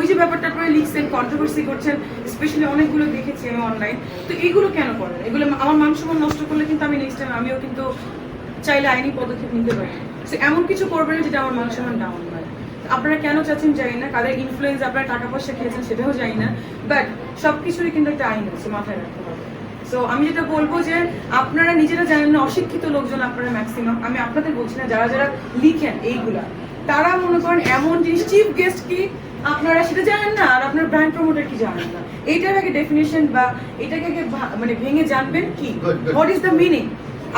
ওই যে ব্যাপারটা আপনারা লিখছেন, কন্ট্রোভার্সি করছেন, স্পেশালি অনেকগুলো দেখেছি আমি অনলাইন। তো এইগুলো কেন করেন? এগুলো আমার মান সম্মান নষ্ট করলে কিন্তু আমি নেক্সট টাইম আমিও কিন্তু চাইলে আইনি পদক্ষেপ নিতে পারি। তো এমন কিছু করবেন যেটা আমার মান সম্মান ডাউন হয়। আপনারা কেন চাচ্ছেন জানি না, কাদের ইনফ্লুয়েন্স আপনারা টাকা পয়সা খেয়েছেন সেটাও জানি না, বাট সবকিছুরই কিন্তু একটা আইন আছে, মাথায় রাখতে হবে। সো আমি যেটা বলবো যে আপনারা নিজেরা জানেন না, অশিক্ষিত লোকজন আপনারা ম্যাক্সিমাম, আমি আপনাদের বলছি না, যারা যারা লিখেন এইগুলা, তারা মনে করেন এমন জিনিস, চিফ গেস্ট কি আপনারা সেটা জানেন না, আর আপনার ব্র্যান্ড প্রমোটার কি জানেন না। এইটার আগে ডেফিনেশন বা এটাকে আগে মানে ভেঙে জানবেন কি হোয়াট ইজ দ্য মিনিং।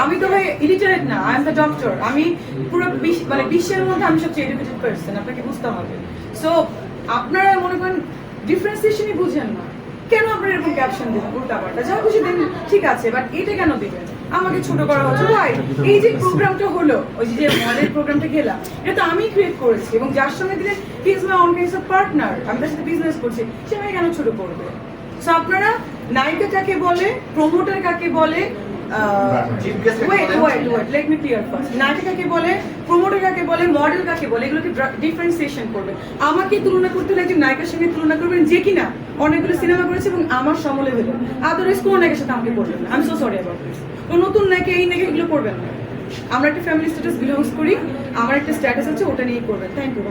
আমি তো ভাই ইলিটারেট না, আই এম দ্য ডক্টর। আমি পুরো মানে বিশ্বের মধ্যে আমি সবচেয়ে এডুকেটেড পার্সন, আপনাকে বুঝতে হবে। সো আপনারা মনে করেন ডিফারেন্সিয়েশনই বুঝেন না, কেন আপনারা এরকম ক্যাপশন দেবেন উল্টাপাল্টা? যা খুশি দেন, ঠিক আছে, বাট এটা কেন দিবেন? আমাকে ছোট করা হচ্ছে। ভাই এই যে প্রোগ্রামটা হলো, ওই যে মডেল প্রোগ্রামটা গেলাম, এটা তো আমি ক্রিয়েট করেছি, এবং যার সঙ্গে দিলে he is my own kind of partner, আমি তার সাথে বিজনেস করছি, সে আমাকে কেন ছোট করবে? সো আপনারা নায়িকা কাকে বলে, প্রমোটার কাকে বলে, let me clear first. নায়িকা কাকে বলে, প্রমোটার কাকে বলে, মডেল কাকে বলে, এগুলোকে ডিফারেন্সিয়েশন করবেন। আমাকে তুলনা করতে হলে একজন নায়িকার সঙ্গে তুলনা করবেন যে কিনা অনেকগুলো সিনেমা করেছে এবং আমার সমলে হলো, আদারওয়াইজ কোনো নায়িকার সাথে আমাকে করবেন না। আমি সো সরি অ্যাবাউট দিস। তো নতুন নায়িকা এই নায়িকা এগুলো করবেন না। আমরা একটা ফ্যামিলি স্ট্যাটাস বিলংস করি, আমার একটা স্ট্যাটাস আছে, ওটা নিয়েই করবেন। Thank you.